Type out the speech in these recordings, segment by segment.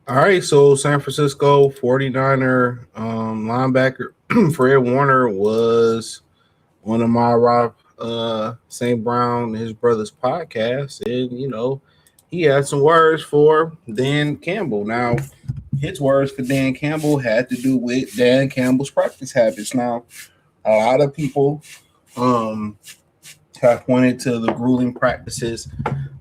All right, so San Francisco 49er linebacker Fred Warner was on the My Rock St. Brown and his brother's podcast, and he had some words for Dan Campbell. Now, his words for Dan Campbell had to do with Dan Campbell's practice habits. Now, a lot of people um have pointed to the grueling practices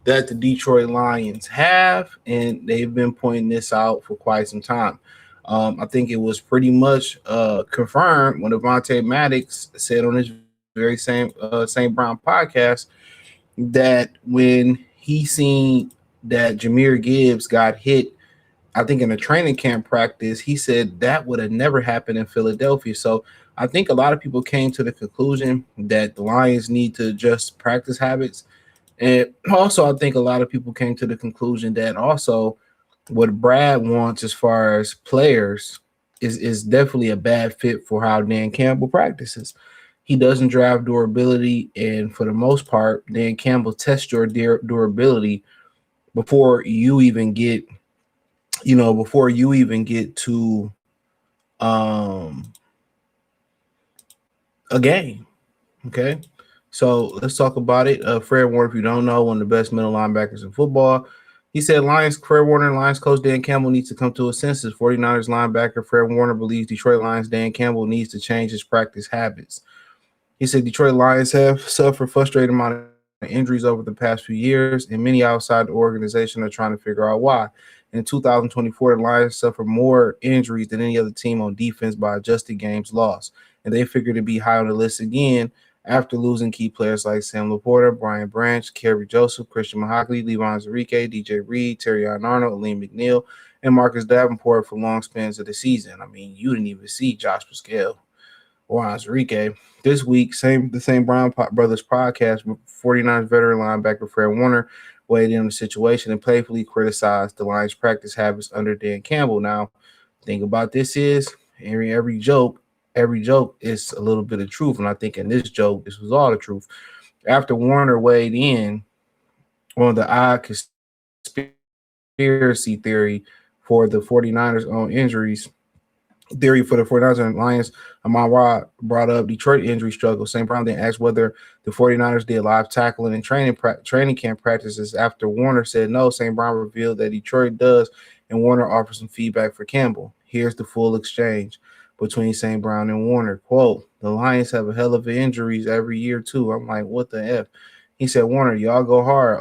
that the Detroit Lions have, and they've been pointing this out for quite some time. I think it was pretty much confirmed when Devontae Maddox said on his very same Brown podcast that when he seen that Jameer Gibbs got hit, I think in a training camp practice, he said that would have never happened in Philadelphia. So I think a lot of people came to the conclusion that the Lions need to adjust practice habits. And also, I think a lot of people came to the conclusion that also what Brad wants as far as players is definitely a bad fit for how Dan Campbell practices. He doesn't drive durability, and for the most part, Dan Campbell tests your durability before you even get, to um, a game. Okay, so let's talk about it. Fred Warner, if you don't know, one of the best middle linebackers in football. He said Fred Warner, Lions coach Dan Campbell needs to come to his senses. 49ers linebacker Fred Warner believes Detroit Lions Dan Campbell needs to change his practice habits. He said Detroit Lions have suffered frustrating amount of injuries over the past few years, and many outside the organization are trying to figure out why. In 2024, the Lions suffered more injuries than any other team on defense by adjusted games lost, and they figured to be high on the list again after losing key players like Sam Laporta, Brian Branch, Kerry Joseph, Christian Mahogany, Levon Zarique, DJ Reed, Terry Arnold, Lee McNeil, and Marcus Davenport for long spans of the season. I mean, you didn't even see Josh Pascal or Enrique. This week, the same Brown Brothers podcast, 49ers veteran linebacker Fred Warner weighed in on the situation and playfully criticized the Lions' practice habits under Dan Campbell. Now, the thing about this is every joke is a little bit of truth, and I think in this joke, this was all the truth. After Warner weighed in on the odd conspiracy theory for the 49ers' own injuries, theory for the 49ers and Lions, Amon Ra brought up Detroit injury struggle. St. Brown then asked whether the 49ers did live tackling and training camp practices. After Warner said no, St. Brown revealed that Detroit does, and Warner offered some feedback for Campbell. Here's the full exchange between St. Brown and Warner. Quote, the Lions have a hell of injuries every year, too. I'm like, what the F? He said, Warner, y'all go hard.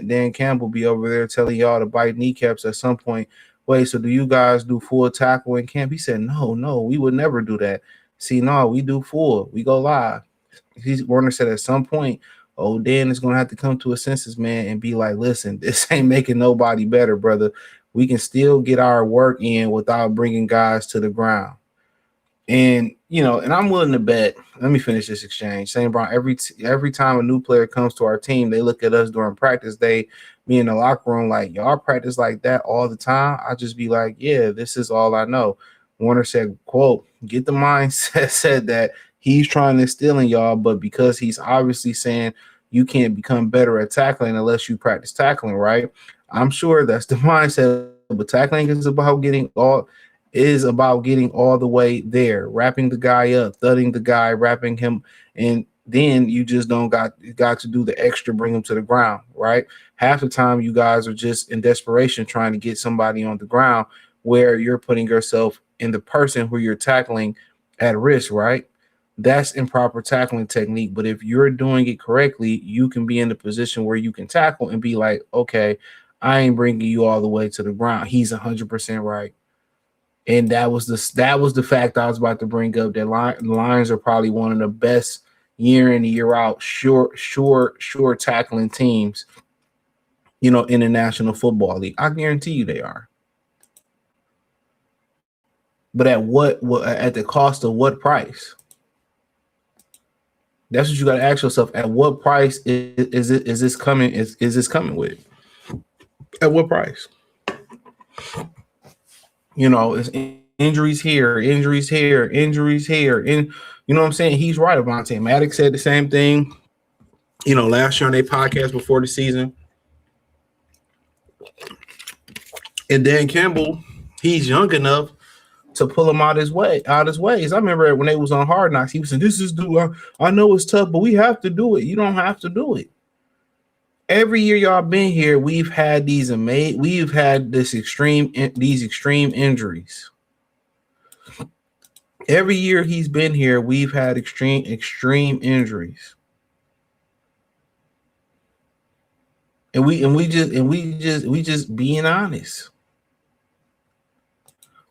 Dan Campbell be over there telling y'all to bite kneecaps at some point. Wait, so do you guys do full tackle in camp? He said, no, we would never do that. See, no, we do full. We go live. Warner said at some point, Dan is going to have to come to a senses, man, and be like, listen, this ain't making nobody better, brother. We can still get our work in without bringing guys to the ground. And, and I'm willing to bet, let me finish this exchange. St. Brown, every time a new player comes to our team, they look at us during practice. They be in the locker room like, y'all practice like that all the time. I just be like, yeah, this is all I know. Warner said, quote, get the mindset said that he's trying to instill in y'all, but because he's obviously saying you can't become better at tackling unless you practice tackling, right? I'm sure that's the mindset, but tackling is about getting all the way there, wrapping the guy up, thudding the guy, wrapping him, and then you just don't got to do the extra, bring him to the ground, right? Half the time you guys are just in desperation trying to get somebody on the ground where you're putting yourself and the person who you're tackling at risk, right? That's improper tackling technique. But if you're doing it correctly, you can be in the position where you can tackle and be like, okay, I ain't bringing you all the way to the ground. He's 100% right. And that was the fact I was about to bring up. That Lions are probably one of the best year in and year out sure tackling teams, in the National Football League. I guarantee you they are. But at the cost of what price? That's what you got to ask yourself. At what price is this coming? Is this coming with? At what price? It's injuries here, injuries here, injuries here. And you know what I'm saying? He's right. Avante Maddox said the same thing, last year on their podcast before the season. And Dan Campbell He's young enough to pull him out his ways. I remember when they was on Hard Knocks, he was saying, "This is do. I know it's tough, but we have to do it. You don't have to do it." Every year y'all been here, we've had these extreme injuries. Every year he's been here, we've had extreme injuries. And we just being honest.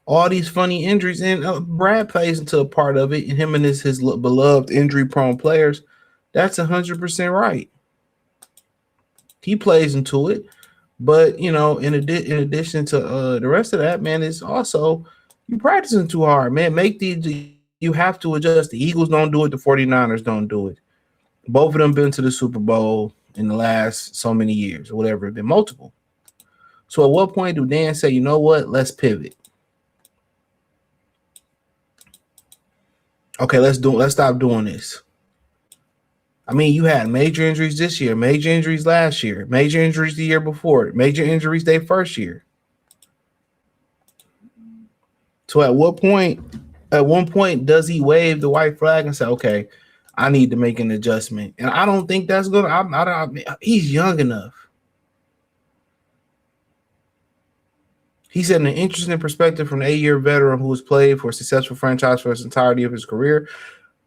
All these funny injuries, and Brad plays into a part of it, and him and his beloved injury prone players. That's 100% right. He plays into it, but in addition to the rest of that, man, is also you practicing too hard, man. You have to adjust. The Eagles don't do it. The 49ers don't do it. Both of them been to the Super Bowl in the last so many years, or whatever, it been multiple. So at what point do Dan say, you know what, let's pivot? Okay, let's stop doing this. I mean, you had major injuries this year, major injuries last year, major injuries the year before, major injuries their first year. So at one point, does he wave the white flag and say, okay, I need to make an adjustment? And I don't think that's going to, he's young enough. He said an interesting perspective from an 8-year veteran who has played for a successful franchise for his entirety of his career.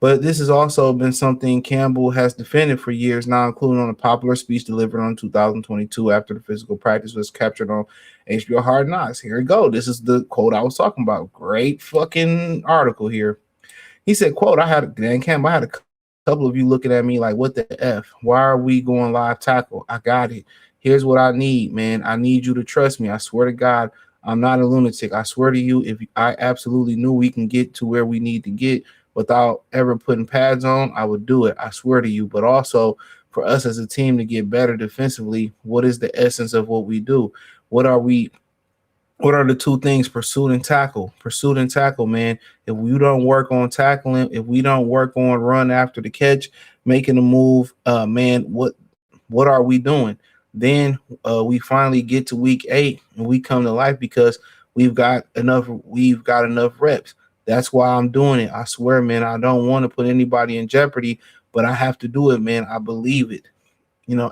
But this has also been something Campbell has defended for years now, including on a popular speech delivered on 2022 after the physical practice was captured on HBO Hard Knocks. Here we go. This is the quote I was talking about. Great fucking article here. He said, quote, Dan Campbell, I had a couple of you looking at me like, what the F? Why are we going live tackle? I got it. Here's what I need, man. I need you to trust me. I swear to God, I'm not a lunatic. I swear to you, if I absolutely knew we can get to where we need to get without ever putting pads on, I would do it. I swear to you. But also for us as a team to get better defensively, what is the essence of what we do? What are the two things? Pursuit and tackle. Pursuit and tackle, man. If we don't work on tackling, if we don't work on run after the catch, making a move, man, what are we doing? Then we finally get to week 8 and we come to life because we've got enough reps. That's why I'm doing it. I swear, man, I don't want to put anybody in jeopardy, but I have to do it, man. I believe it.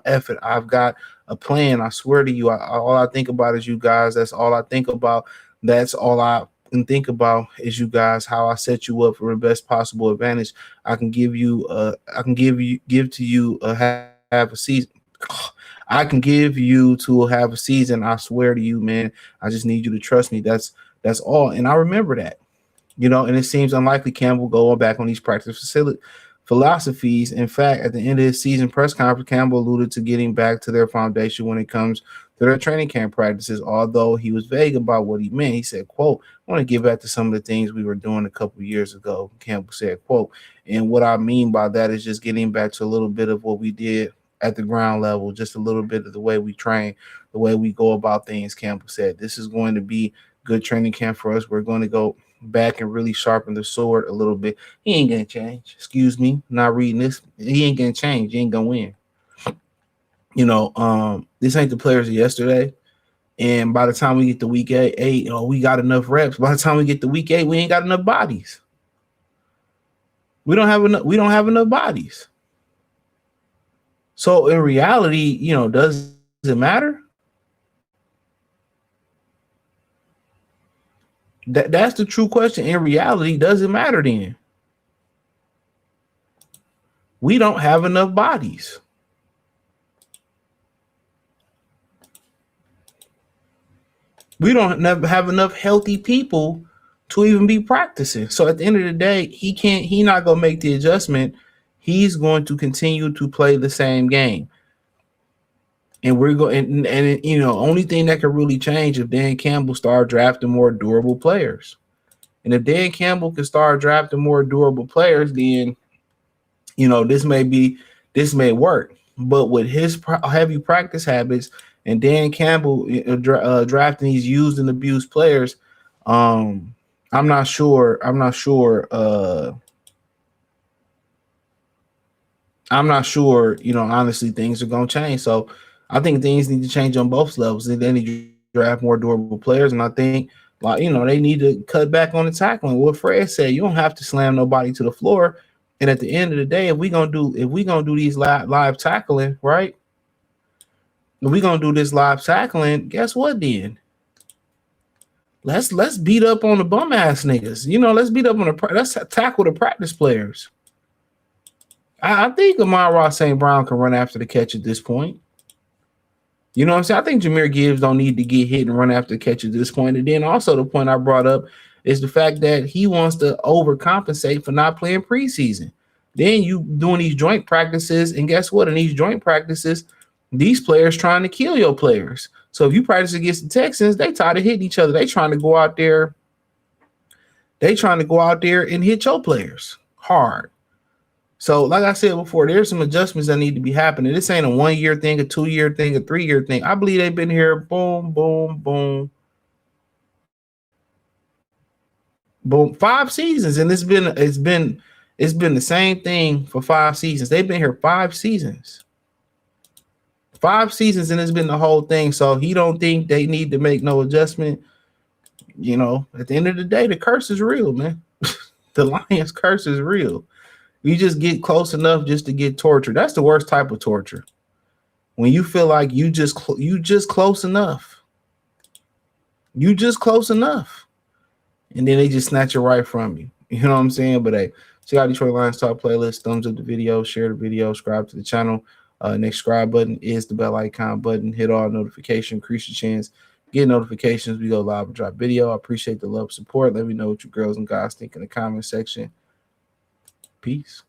F it. I've got a plan. I swear to you, all I think about is you guys. That's all I think about. That's all I can think about is you guys, how I set you up for the best possible advantage. I can give to you have a season. I can give you to have a season. I swear to you, man. I just need you to trust me. That's all. And I remember that. And it seems unlikely Campbell going back on these practice philosophies. In fact, at the end of his season press conference, Campbell alluded to getting back to their foundation when it comes to their training camp practices, although he was vague about what he meant. He said, quote, I want to get back to some of the things we were doing a couple of years ago, Campbell said, quote, and what I mean by that is just getting back to a little bit of what we did at the ground level, just a little bit of the way we train, the way we go about things, Campbell said. This is going to be good training camp for us. We're going to go back and really sharpen the sword a little bit. He ain't gonna change. Excuse me, not reading this. He ain't gonna change. He ain't gonna win. This ain't the players of yesterday. And by the time we get to week eight, we got enough reps. By the time we get to week 8, we ain't got enough bodies. We don't have enough bodies. So in reality, does it matter? That's the true question. In reality, does it matter then? We don't have enough bodies. We don't have enough healthy people to even be practicing. So at the end of the day, he's not going to make the adjustment. He's going to continue to play the same game. And we're going, and only thing that can really change if Dan Campbell start drafting more durable players. And if Dan Campbell can start drafting more durable players, then this may work. But with his heavy practice habits and Dan Campbell drafting these used and abused players, I'm not sure. Honestly, things are going to change. So I think things need to change on both levels. They need to draft more durable players, and I think Like, they need to cut back on the tackling. What Fred said, you don't have to slam nobody to the floor. And at the end of the day, if we gonna do these live tackling, right? If we gonna do this live tackling, guess what then? Let's beat up on the bum ass niggas. Let's beat up on let's tackle the practice players. I think Amon-Ra St. Brown can run after the catch at this point. You know what I'm saying? I think Jahmyr Gibbs don't need to get hit and run after the catch at this point. And then also the point I brought up is the fact that he wants to overcompensate for not playing preseason. Then you doing these joint practices, and guess what? In these joint practices, these players trying to kill your players. So if you practice against the Texans, they tired of hitting each other. They trying to go out there. They trying to go out there and hit your players hard. So, like I said before, there's some adjustments that need to be happening. This ain't a 1 year thing, a 2 year thing, a 3 year thing. I believe they've been here, boom, boom, boom, boom, 5 seasons, and it's been the same thing for 5 seasons. They've been here 5 seasons, 5 seasons, and it's been the whole thing. So he don't think they need to make no adjustment. At the end of the day, the curse is real, man. The Lions curse is real. You just get close enough just to get tortured. That's the worst type of torture. When you feel like you just close enough. You just close enough. And then they just snatch it right from you. You know what I'm saying? But hey, check out Detroit Lions Talk playlist. Thumbs up the video, share the video, subscribe to the channel. Next subscribe button is the bell icon button. Hit all notification, increase your chance. Get notifications. We go live and drop video. I appreciate the love, support. Let me know what you girls and guys think in the comment section. Peace.